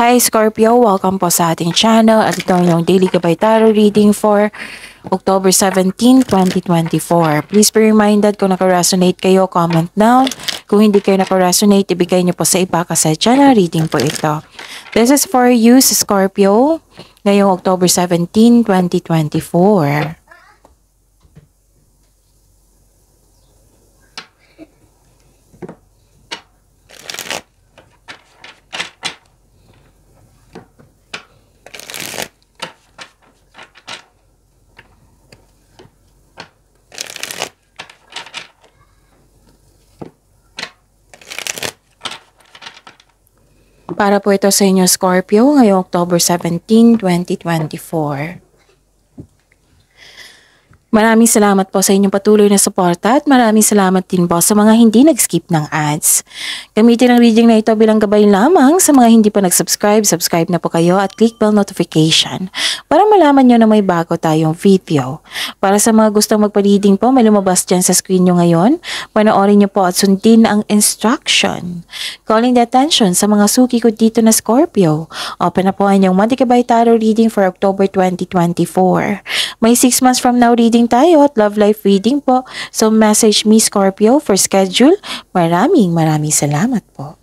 Hi Scorpio, welcome po sa ating channel at ito yung Daily Gabay Tarot reading for October 17, 2024. Please be reminded kung naka-resonate kayo, comment down. Kung hindi kayo naka-resonate, ibigay niyo po sa iba kasi channel reading po ito. This is for you, Scorpio, ngayong October 17, 2024. Para po ito sa inyo, Scorpio, ngayong October 17, 2024. Maraming salamat po sa inyong patuloy na suporta at maraming salamat din po sa mga hindi nag-skip ng ads. Gamitin ang reading na ito bilang gabay lamang sa mga hindi pa nag-subscribe. Subscribe na po kayo at click bell notification para malaman nyo na may bago tayong video. Para sa mga gustong magpa-reading po, may lumabas dyan sa screen nyo ngayon. Panoorin nyo po at sundin ang instruction. Calling the attention sa mga suki ko dito na Scorpio. Open na po ang inyong Monthly Gabay Tarot reading for October 2024. May 6 months from now reading tayo at love life reading po. So message me Scorpio for schedule. Maraming salamat po.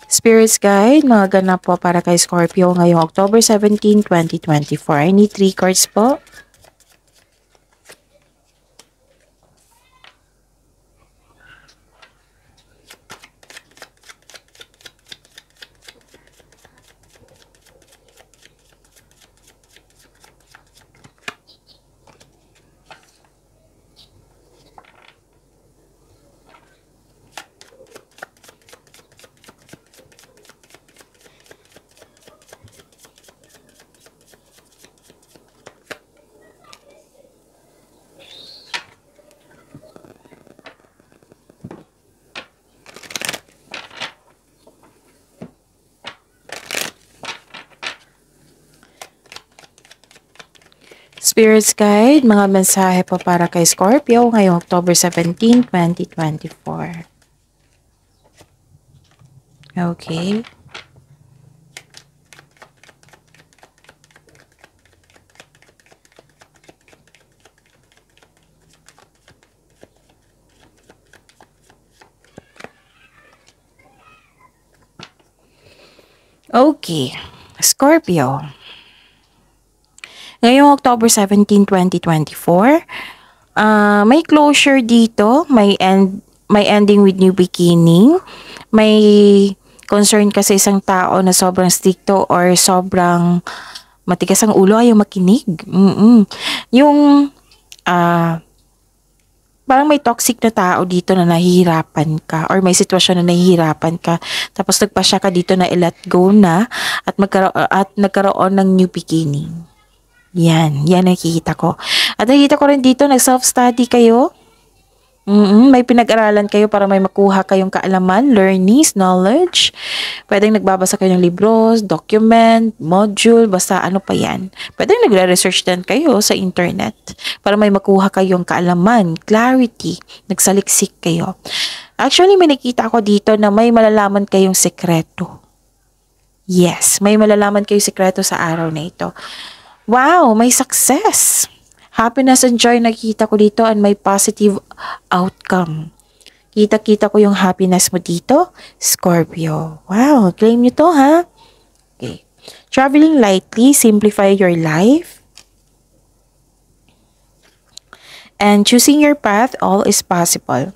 Spirits Guide, mga ganap po para kay Scorpio ngayong October 17, 2024. I need 3 cards po. Spirits Guide, mga mensahe po para kay Scorpio ngayong October 17, 2024. Okay. Okay. Scorpio. Ngayong October 17, 2024, may closure dito, may ending with new beginning, may concern kasi isang tao na sobrang stricto or sobrang matigas ang ulo, ayaw makinig. Yung parang may toxic na tao dito na nahihirapan ka or may sitwasyon na nahihirapan ka tapos nagpasya ka dito na i-let go na at nagkaroon ng new beginning. Yan nakikita ko. At nakikita ko rin dito, nag-self-study kayo. May pinag-aralan kayo para may makuha kayong kaalaman, learnings, knowledge. Pwedeng nagbabasa kayo ng libros, document, module, basta ano pa yan. Pwedeng nagre-research din kayo sa internet para may makuha kayong kaalaman, clarity, nagsaliksik kayo. Actually, may nakita ko dito na may malalaman kayong sekreto. Yes, may malalaman kayong sekreto sa araw na ito. Wow, may success. Happiness and joy nakita ko dito and may positive outcome. Kita-kita ko yung happiness mo dito, Scorpio. Wow, claim nyo to ha. Okay. Traveling lightly, simplify your life. And choosing your path, all is possible.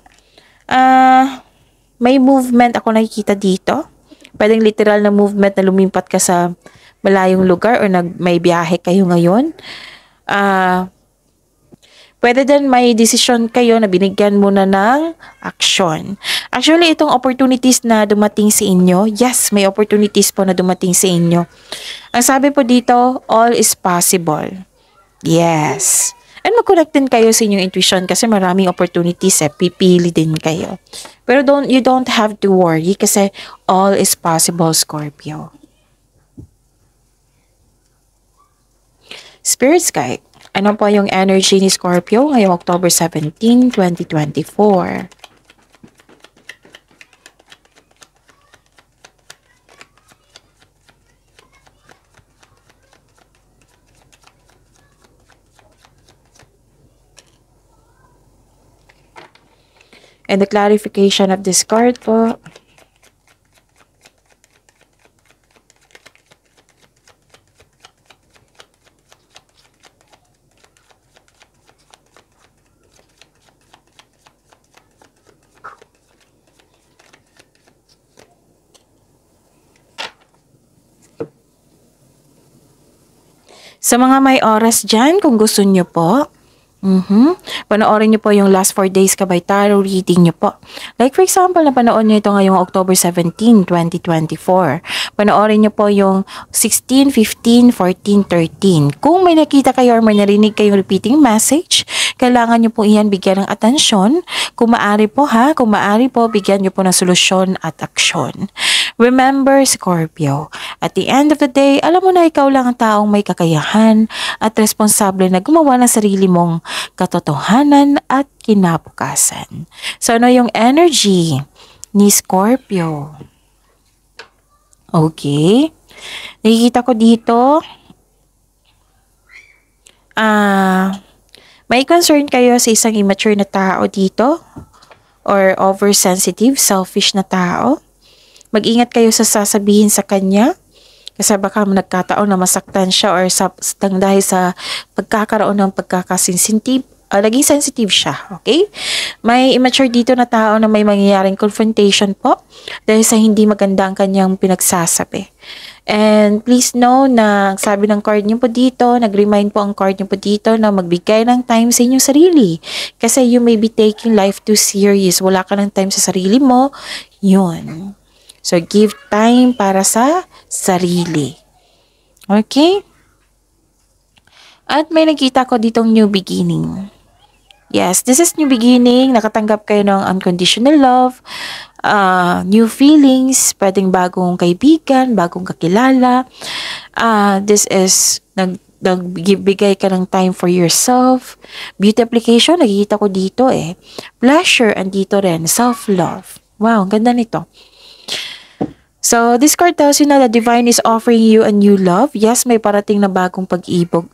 May movement ako nakikita dito. Pwedeng literal na movement na lumipat ka sa malayong lugar or may biyahe kayo ngayon. Pwede din may decision kayo na binigyan muna ng action. Actually, itong opportunities na dumating sa inyo, yes, may opportunities po na dumating sa inyo. Ang sabi po dito, all is possible. Yes. And mag-connect din kayo sa inyong intuition kasi maraming opportunities pipili din kayo. Pero you don't have to worry kasi all is possible, Scorpio. Spirits Guide, ano po yung energy ni Scorpio ngayong October 17, 2024? And the clarification of this card po. Sa mga may oras dyan, kung gusto nyo po, panoorin nyo po yung last 4 days ka by tarot reading nyo po. Like for example, napanood nyo ito ngayong October 17, 2024. Panoorin nyo po yung 16, 15, 14, 13. Kung may nakita kayo or may narinig kayong repeating message, kailangan nyo po iyan bigyan ng atensyon. Kung maaari po bigyan nyo po ng solusyon at aksyon. Remember, Scorpio, at the end of the day, alam mo na ikaw lang ang taong may kakayahan at responsable na gumawa ng sarili mong katotohanan at kinabukasan. So, ano yung energy ni Scorpio? Okay. Nakikita ko dito, may concern kayo sa isang immature na tao dito or oversensitive, selfish na tao. Mag-ingat kayo sa sasabihin sa kanya kasi baka nagkataon na masaktan siya or dahil sa pagkakaroon ng pagkakasensitive, naging sensitive siya, okay? May immature dito na tao na may mangyayaring confrontation po dahil sa hindi maganda ang kanyang pinagsasabi. And please know na sabi ng card niyo po dito, nag-remind po ang card niyo po dito na magbigay ng time sa inyong sarili. Kasi you may be taking life too serious. Wala ka ng time sa sarili mo, yun. So, give time para sa sarili. Okay? At may nakita ko ditong new beginning. Yes, this is new beginning. Nakatanggap kayo ng unconditional love, new feelings, pwedeng bagong kaibigan, bagong kakilala. This is nagbigay ka ng time for yourself. Beauty application, nakikita ko dito eh. Pleasure, andito rin. Self-love. Wow, ang ganda nito. So, this card tells you na the divine is offering you a new love. Yes, may parating na bagong pag-ibig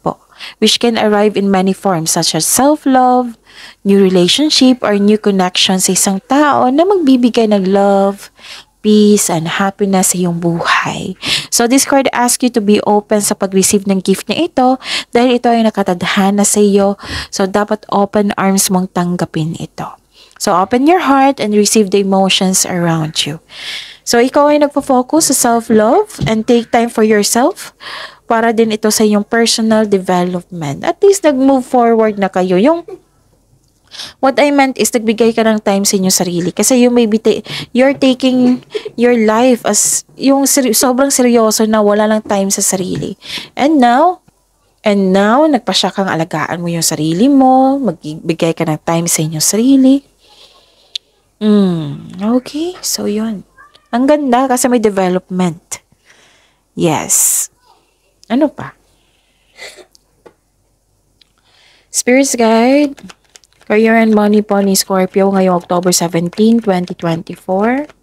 po, which can arrive in many forms such as self-love, new relationship, or new connection sa isang tao na magbibigay ng love, peace, and happiness sa iyong buhay. So, this card asks you to be open sa pag-receive ng gift na ito dahil ito ay nakatadhana sa iyo. So, dapat open arms mong tanggapin ito. So, open your heart and receive the emotions around you. So, ikaw ay nagpo-focus sa self-love and take time for yourself para din ito sa iyong personal development. At least, nag-move forward na kayo. What I meant is, nagbigay ka ng time sa inyong sarili. Kasi you may be you're taking your life as sobrang seryoso na wala lang time sa sarili. And now, nagpasya kang alagaan mo yung sarili mo, magbigay ka ng time sa inyong sarili. Okay, so yun. Ang ganda kasi may development. Yes. Ano pa? Spirit's Guide. Career and money po ni Scorpio ngayong October 17, 2024.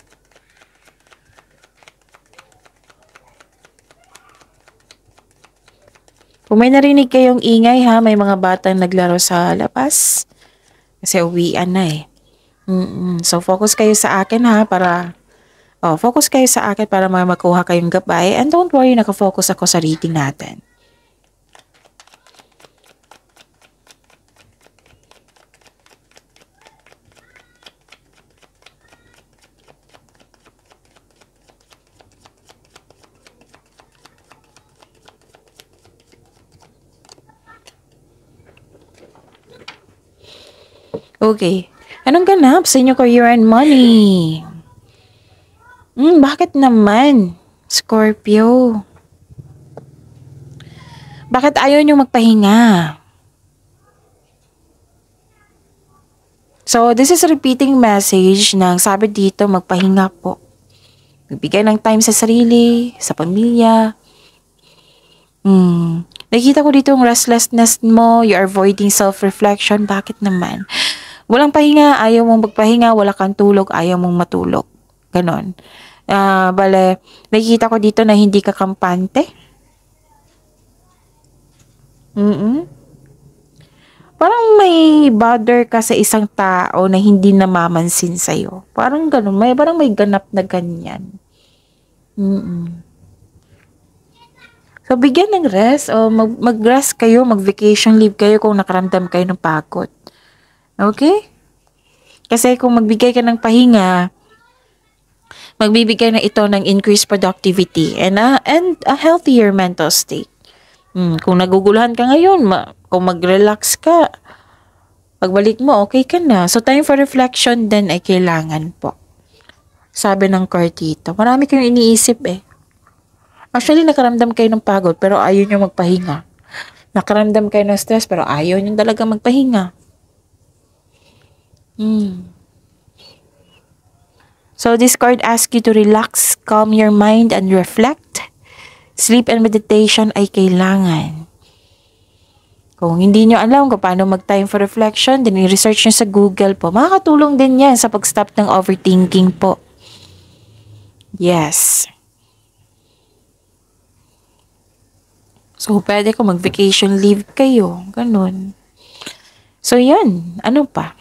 Kung may narinig kayong ingay ha, may mga batang naglaro sa labas. Kasi uwian na eh. So, focus kayo sa akin ha para makuha kayong gabay. And don't worry, nakafocus ako sa reading natin. Okay. Anong ganap sa inyo career and money? Bakit naman, Scorpio? Bakit ayaw nyo magpahinga? So, this is a repeating message ng sabi dito, magpahinga po. Magbigay ng time sa sarili, sa pamilya. Nakikita ko dito yung restlessness mo, you are avoiding self-reflection. Bakit naman? Walang pahinga, ayaw mong magpahinga, wala kang tulog, ayaw mong matulog. Ganon. Nakikita ko dito na hindi ka kampante. parang may bother ka sa isang tao na hindi namamansin sa'yo. Parang ganun. Parang may ganap na ganyan. Mm. So, bigyan ng rest o mag-rest kayo, mag-vacation leave kayo kung nakaramdam kayo ng pagod. Okay? Kasi kung magbigay ka ng pahinga, magbibigay na ito ng increased productivity and a healthier mental state. Kung naguguluhan ka ngayon, kung mag-relax ka, pagbalik mo, okay ka na. So, time for reflection din ay kailangan po. Sabi ng card dito. Marami kayong iniisip eh. Actually, nakaramdam kayo ng pagod pero ayaw nyo magpahinga. Nakaramdam kayo ng stress pero ayaw nyo talaga magpahinga. So, this card asks you to relax, calm your mind, and reflect. Sleep and meditation ay kailangan. Kung hindi nyo alam kung paano mag-time for reflection, then i-research nyo sa Google po. Makakatulong din yan sa pag-stop ng overthinking po. Yes. So, pwede kung mag-vacation leave kayo. Ganun. So, yun. Ano pa?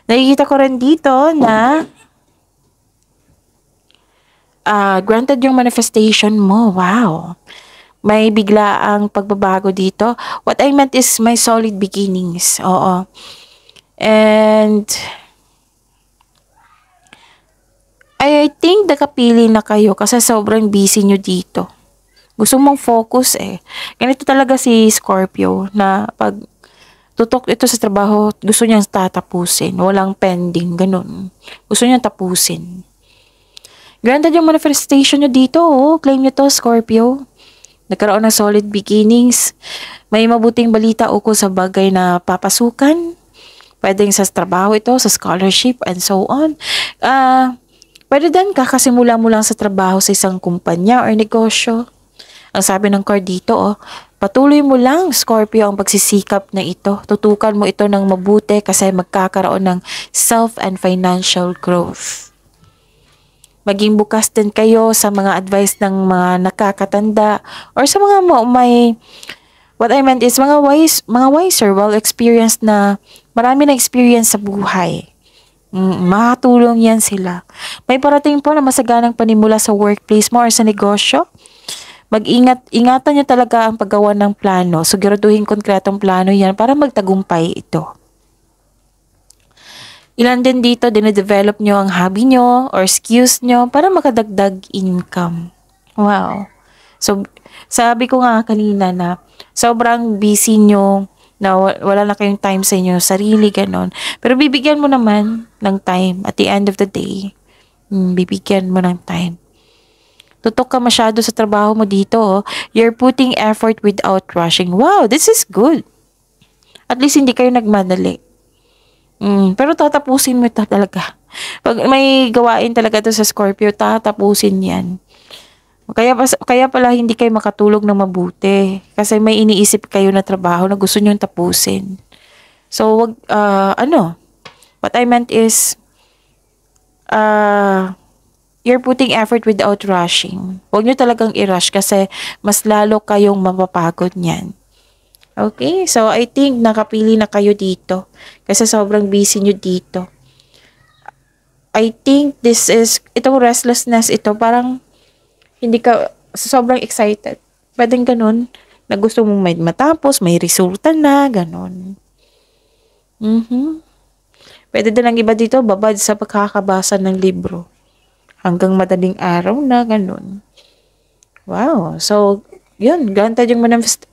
Nakikita ko rin dito na granted yung manifestation mo. Wow. May bigla ang pagbabago dito. What I meant is my solid beginnings. Oo. And I think nakapili na kayo kasi sobrang busy nyo dito. Gusto mong focus eh. Ganito talaga si Scorpio na pag tutok ito sa trabaho, gusto niyang tatapusin. Walang pending, ganun. Gusto niyang tapusin. Granted yung manifestation nyo dito, oh. Claim nyo to, Scorpio. Nagkaroon ng solid beginnings. May mabuting balita ukol sa bagay na papasukan. Pwedeng sa trabaho ito, sa scholarship, and so on. Pwede din kakasimula mo lang sa trabaho sa isang kumpanya or negosyo. Ang sabi ng card dito, patuloy mo lang, Scorpio, ang pagsisikap na ito. Tutukan mo ito ng mabuti kasi magkakaroon ng self and financial growth. Maging bukas din kayo sa mga advice ng mga nakakatanda or sa mga what I meant is mga wiser, well-experienced na marami na experience sa buhay. Makatulong yan sila. May parating po na masaganang panimula sa workplace mo or sa negosyo. Ingatan nyo talaga ang paggawa ng plano. Siguraduhin konkretong plano yan para magtagumpay ito. Ilan din dito, dine-develop nyo ang hobby nyo or skills nyo para makadagdag income. Wow. So, sabi ko nga kanina na sobrang busy nyo na wala na kayong time sa inyo, sarili, ganon. Pero bibigyan mo naman ng time at the end of the day. Bibigyan mo ng time. Tutok ka masyado sa trabaho mo dito. You're putting effort without rushing. Wow, this is good. At least hindi kayo nagmadali. Pero tatapusin mo ito talaga. Pag may gawain talaga to sa Scorpio, tatapusin yan. Kaya pala hindi kayo makatulog ng mabuti. Kasi may iniisip kayo na trabaho na gusto nyong tapusin. So, what I meant is, you're putting effort without rushing. Huwag nyo talagang i-rush kasi mas lalo kayong mapapagod niyan. Okay? So, I think nakapili na kayo dito. Kasi sobrang busy nyo dito. I think itong restlessness ito, parang hindi ka sobrang excited. Pwedeng ganun, na gusto mong may matapos, may resulta na, ganun. Pwede din ang iba dito, babad sa pagkakabasa ng libro. Hanggang madaling araw na, ganun. Wow. So, yun. Granted yung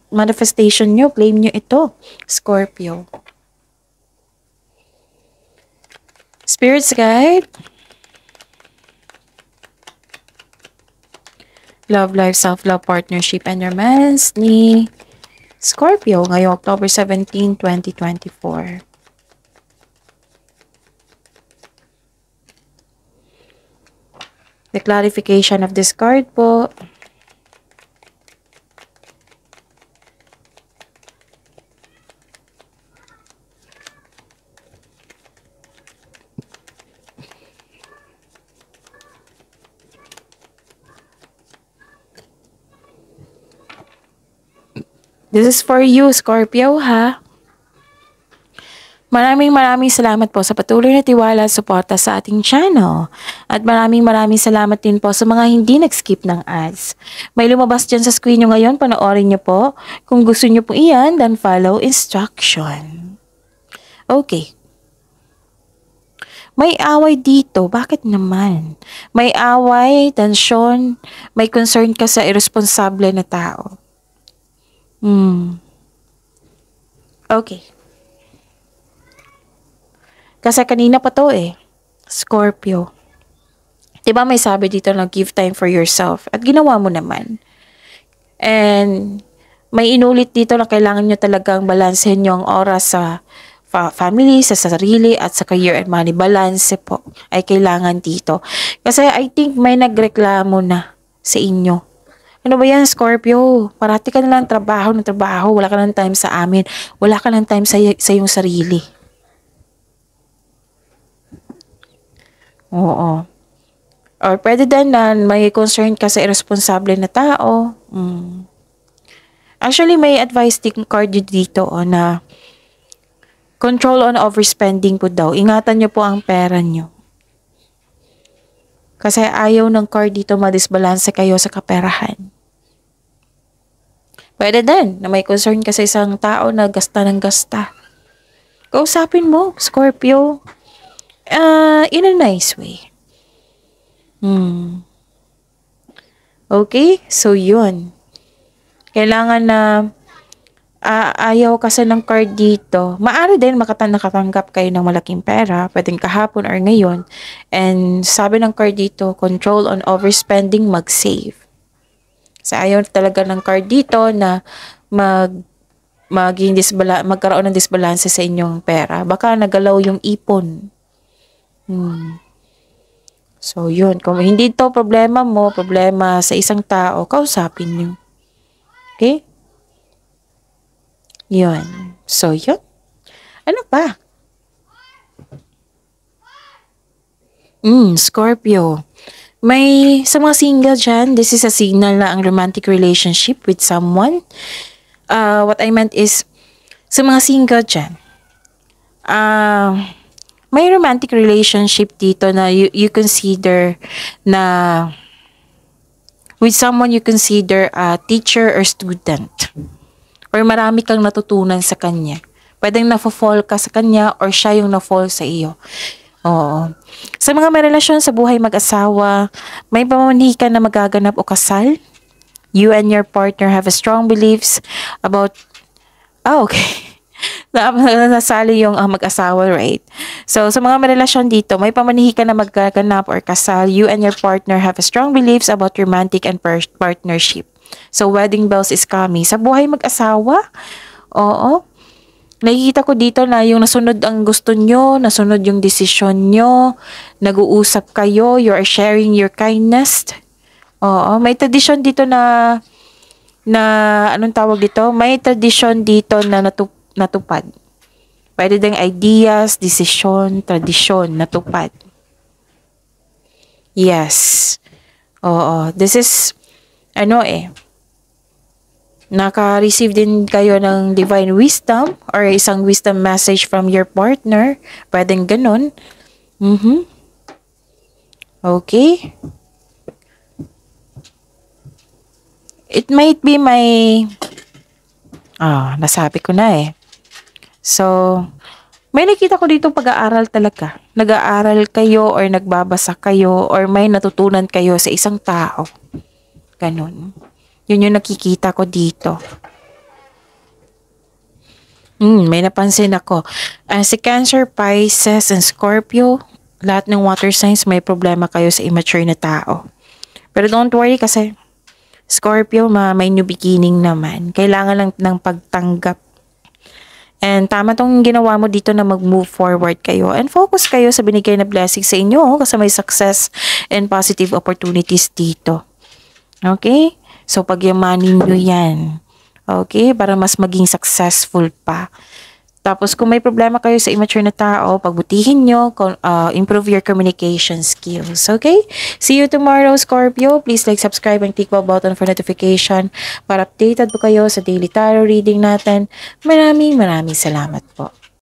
manifestation nyo. Claim nyo ito, Scorpio. Spirits guide. Love, life, self-love, partnership, and romance ni Scorpio ngayong October 17, 2024. The clarification of this card po. This is for you, Scorpio, ha? Maraming salamat po sa patuloy na tiwala at suporta sa ating channel. At maraming salamat din po sa mga hindi nag-skip ng ads. May lumabas dyan sa screen nyo ngayon, panoorin nyo po. Kung gusto nyo po iyan, then follow instruction. Okay. May away dito, bakit naman? May away, tensyon, may concern ka sa irresponsable na tao. Okay. Kasi kanina pa to Scorpio. Diba may sabi dito na give time for yourself. At ginawa mo naman. And may inulit dito na kailangan nyo talagang balansehin yung oras sa family, sa sarili, at sa career and money. Balance po ay kailangan dito. Kasi I think may nagreklamo na sa inyo. Ano ba yan, Scorpio? Parati ka na lang trabaho ng trabaho. Wala ka ng time sa amin. Wala ka ng time sa iyong sarili. Oo. Or pwede din na may concern ka sa irresponsible na tao. Actually, may advice card dito na control on overspending po daw. Ingatan nyo po ang pera nyo. Kasi ayaw ng card dito madisbalanse kayo sa kaperahan. Pwede din na may concern ka sa isang tao na gasta ng gasta. Kausapin mo, Scorpio. In a nice way. Okay? So, yun. Kailangan na ayaw kasi ng card dito. Maaari din nakatanggap kayo ng malaking pera. Pwedeng kahapon or ngayon. And sabi ng card dito, control on overspending, mag-save. So, ayaw talaga ng card dito na magkaroon ng disbalance sa inyong pera. Baka nagalaw yung ipon. So, yun. Kung hindi to problema mo, problema sa isang tao, kausapin nyo. Okay? Yun. So, yun. Ano pa? Scorpio. May, sa mga single dyan, this is a signal na ang romantic relationship with someone. What I meant is, sa mga single dyan, may romantic relationship dito na you consider na with someone you consider a teacher or student. Or marami kang natutunan sa kanya. Pwedeng na-fall ka sa kanya or siya yung na-fall sa iyo. Oo. Sa mga may relasyon sa buhay mag-asawa, may pamamanhi ka na magaganap o kasal. You and your partner have a strong beliefs about... okay. Nasali yung mag-asawa, right? So, sa mga may relasyon dito, may pamanihi ka na magaganap or kasal. You and your partner have a strong beliefs about romantic and partnership. So, wedding bells is coming. Sa buhay mag-asawa, oo. Nakikita ko dito na yung nasunod ang gusto nyo, nasunod yung desisyon nyo, nag-uusap kayo, you are sharing your kindness. Oo. May tradisyon dito na anong tawag dito? May tradisyon dito na natupad. Pwede ding ideas, desisyon, tradisyon, natupad. Yes. Oo. This is, naka-receive din kayo ng divine wisdom or isang wisdom message from your partner. Pwedeng ganun. Okay. It might be nasabi ko na So, may nakita ko dito pag-aaral talaga. Nag-aaral kayo or nagbabasa kayo or may natutunan kayo sa isang tao. Ganun. Yun yung nakikita ko dito. May napansin ako. Si Cancer, Pisces, and Scorpio, lahat ng water signs may problema kayo sa immature na tao. Pero don't worry kasi Scorpio, may new beginning naman. Kailangan lang ng pagtanggap. And tama tong ginawa mo dito na mag-move forward kayo. And focus kayo sa binigay na blessing sa inyo kasi may success and positive opportunities dito. Okay? So, pagyamanin nyo yan. Okay? Para mas maging successful pa. Tapos, kung may problema kayo sa immature na tao, pagbutihin nyo, improve your communication skills. Okay? See you tomorrow, Scorpio. Please like, subscribe, and click bell button for notification para updated po kayo sa daily tarot reading natin. Maraming salamat po.